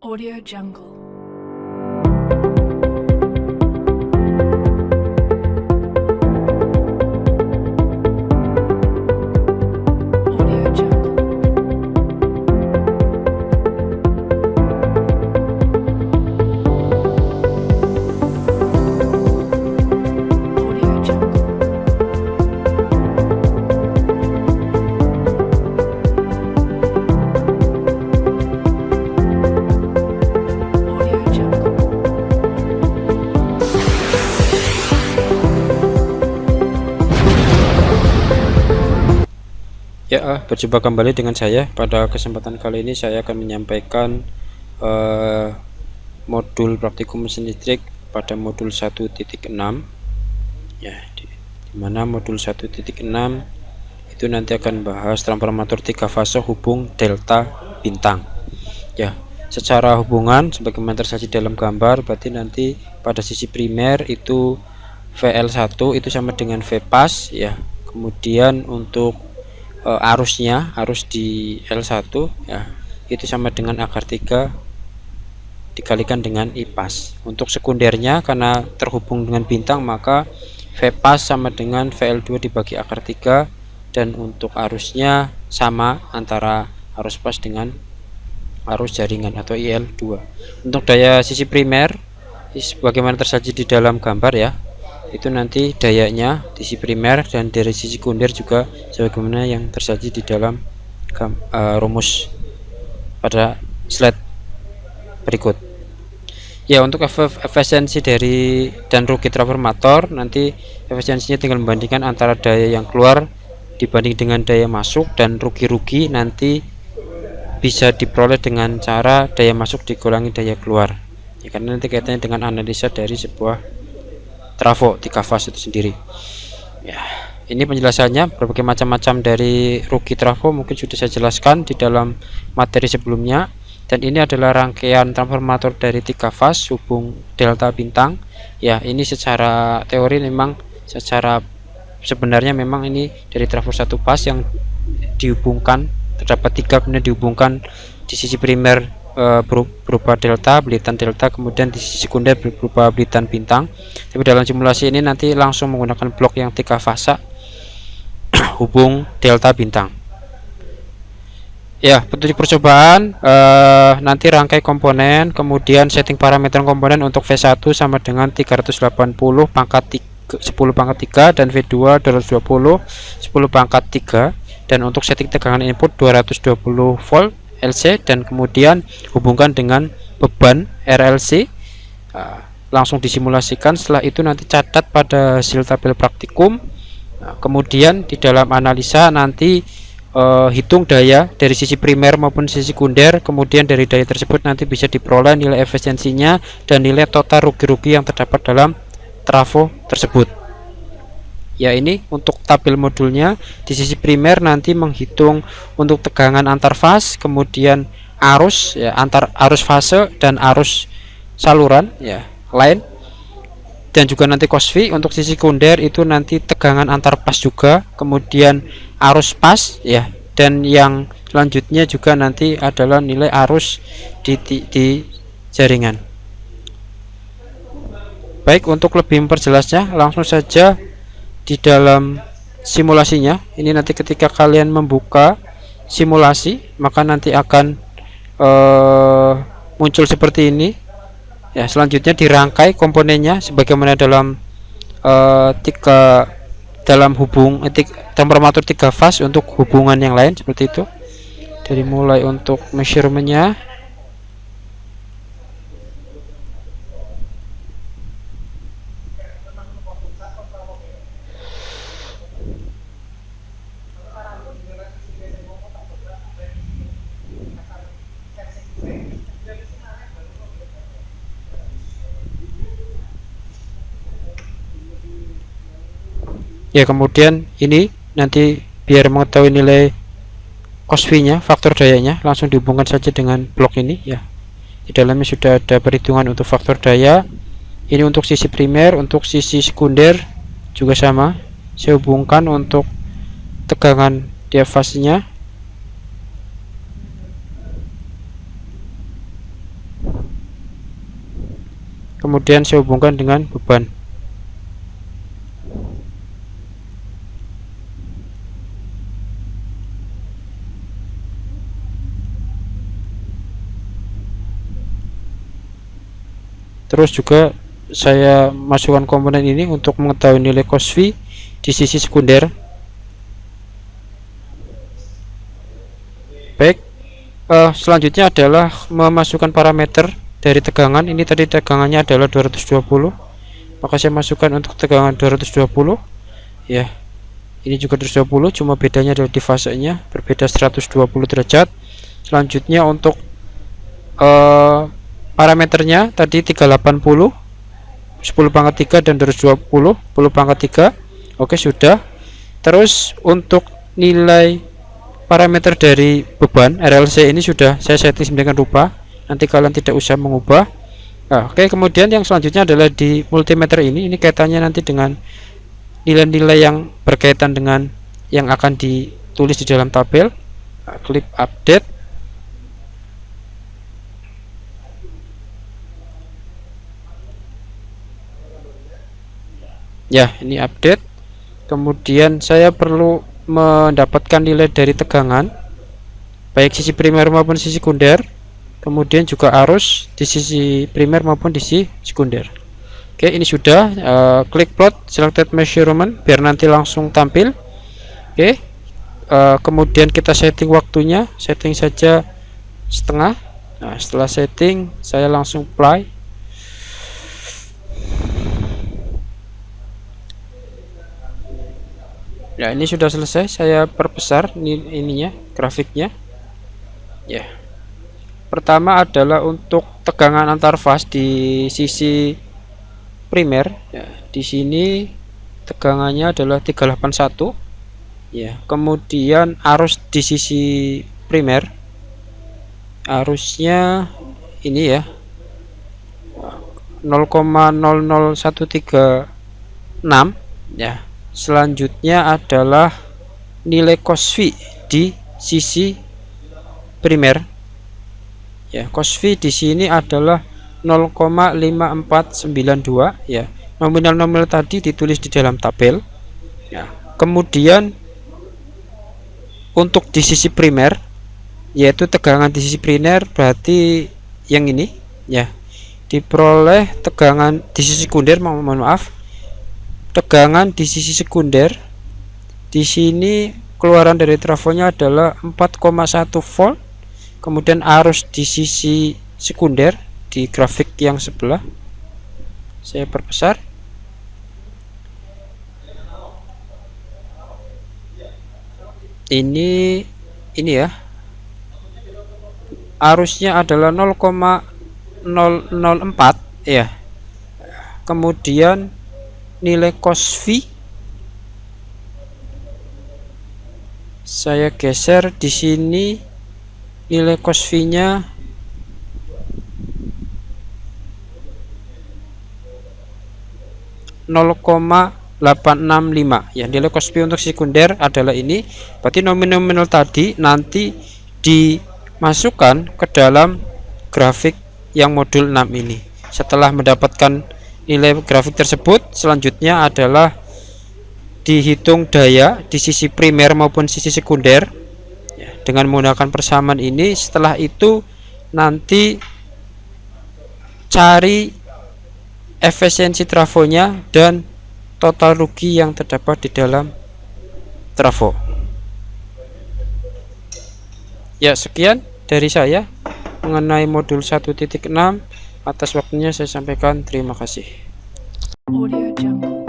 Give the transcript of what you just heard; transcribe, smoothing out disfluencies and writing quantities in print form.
Audio Jungle. Audio Jungle. Audio Jungle. Audio Jungle. Ya, berjumpa kembali dengan saya. Pada kesempatan kali ini saya akan menyampaikan modul praktikum mesin listrik pada modul 1.6. Ya, di mana modul 1.6 itu nanti akan bahas transformator 3 fase hubung delta bintang. Ya, secara hubungan sebagaimana tersaji dalam gambar, berarti nanti pada sisi primer itu VL1 itu sama dengan VPAS ya. Kemudian untuk arusnya, arus di L1 ya, itu sama dengan akar 3 dikalikan dengan IPAS. Untuk sekundernya karena terhubung dengan bintang, maka VPAS sama dengan VL2 dibagi akar 3, dan untuk arusnya sama antara arus pas dengan arus jaringan atau IL2. Untuk daya sisi primer sebagaimana tersaji di dalam gambar ya, itu nanti dayanya di sisi primer, dan dari sisi sekunder juga sebagaimana yang tersaji di dalam rumus pada slide berikut. Ya, untuk efisiensi dari dan rugi transformator, nanti efisiensinya tinggal membandingkan antara daya yang keluar dibanding dengan daya masuk, dan rugi-rugi nanti bisa diperoleh dengan cara daya masuk dikurangi daya keluar ya, karena nanti kaitannya dengan analisa dari sebuah trafo 3 fase itu sendiri. Ya, ini penjelasannya. Berbagai macam-macam dari rugi trafo mungkin sudah saya jelaskan di dalam materi sebelumnya, dan ini adalah rangkaian transformator dari 3 fase hubung delta bintang. Ya, ini secara teori memang secara sebenarnya memang ini dari trafo 1 fase yang dihubungkan, terdapat 3, kemudian dihubungkan di sisi primer berupa delta, belitan delta, kemudian di sisi sekunder berupa belitan bintang. Tapi dalam simulasi ini nanti langsung menggunakan blok yang 3 fase hubung delta bintang. Ya, petunjuk percobaan nanti rangkai komponen, kemudian setting parameter komponen untuk V1 sama dengan 380 pangkat 10 pangkat 3, dan V2 220 10 pangkat 3, dan untuk setting tegangan input 220 volt LC, dan kemudian hubungkan dengan beban RLC. Langsung disimulasikan. Setelah itu nanti catat pada hasil tabel praktikum. Kemudian di dalam analisa nanti hitung daya dari sisi primer maupun sisi sekunder, kemudian dari daya tersebut nanti bisa diperoleh nilai efisiensinya dan nilai total rugi-rugi yang terdapat dalam trafo tersebut. Ya, ini untuk tabel modulnya. Di sisi primer nanti menghitung untuk tegangan antar fase, kemudian arus ya, antar arus fase dan arus saluran ya, line, dan juga nanti cos-V. Untuk sisi sekunder itu nanti tegangan antar pas juga, kemudian arus pas ya, dan yang selanjutnya juga nanti adalah nilai arus di jaringan. Baik, untuk lebih memperjelasnya langsung saja di dalam simulasinya. Ini nanti ketika kalian membuka simulasi, maka nanti akan muncul seperti ini ya. Selanjutnya dirangkai komponennya sebagaimana dalam dalam hubung transformator 3 fase untuk hubungan yang lain seperti itu. Dari mulai untuk measurementnya, ya, kemudian ini nanti biar mengetahui nilai cos-V nya, faktor dayanya, langsung dihubungkan saja dengan blok ini ya. Di dalamnya sudah ada perhitungan untuk faktor daya. Ini untuk sisi primer, untuk sisi sekunder juga sama. Saya hubungkan untuk tegangan diafasenya kemudian saya hubungkan dengan beban. Terus juga saya masukkan komponen ini untuk mengetahui nilai cos V di sisi sekunder. Baik, selanjutnya adalah memasukkan parameter dari tegangan. Ini tadi tegangannya adalah 220, maka saya masukkan untuk tegangan 220 ya. Ini juga 220, cuma bedanya adalah di fasenya berbeda 120 derajat. Selanjutnya untuk parameternya tadi 380, 10⁻³ dan 220, 10⁻³. Oke, sudah. Terus untuk nilai parameter dari beban RLC ini sudah saya setting sedemikian rupa, nanti kalian tidak usah mengubah. Nah, oke, kemudian yang selanjutnya adalah di multimeter ini kaitannya nanti dengan nilai-nilai yang berkaitan dengan yang akan ditulis di dalam tabel. Nah, klik update. Ya, ini update. Kemudian saya perlu mendapatkan nilai dari tegangan baik sisi primer maupun sisi sekunder, kemudian juga arus di sisi primer maupun di sisi sekunder. Oke, ini sudah. Klik plot selected measurement biar nanti langsung tampil. Oke, kemudian kita setting waktunya, setting saja setengah. Nah, setelah setting saya langsung play. Ya, ini sudah selesai. Saya perbesar ininya, grafiknya. Ya. Pertama adalah untuk tegangan antar fase di sisi primer. Ya, di sini tegangannya adalah 381. Ya, kemudian arus di sisi primer, arusnya ini ya, 0,00136 ya. Selanjutnya adalah nilai cos V di sisi primer. Ya, cos V di sini adalah 0,5492 ya. Nominal-nominal tadi ditulis di dalam tabel. Ya. Kemudian untuk di sisi primer, yaitu tegangan di sisi primer berarti yang ini ya. Diperoleh tegangan di sisi sekunder, mohon maaf. Tegangan di sisi sekunder di sini keluaran dari trafonya adalah 4,1 volt. Kemudian arus di sisi sekunder di grafik yang sebelah saya perbesar. Ini ya. Arusnya adalah 0,004 ya. Kemudian nilai cos V saya geser di sini, nilai cos V-nya (0,865) ya. Nilai cos V untuk sekunder adalah ini. Berarti nominal tadi nanti dimasukkan ke dalam grafik yang modul 6 ini. Setelah mendapatkan nilai grafik tersebut, selanjutnya adalah dihitung daya di sisi primer maupun sisi sekunder ya, dengan menggunakan persamaan ini. Setelah itu nanti cari efisiensi trafonya dan total rugi yang terdapat di dalam trafo. Ya, sekian dari saya mengenai modul 1.6. Atas waktunya saya sampaikan terima kasih. Audio Jungle.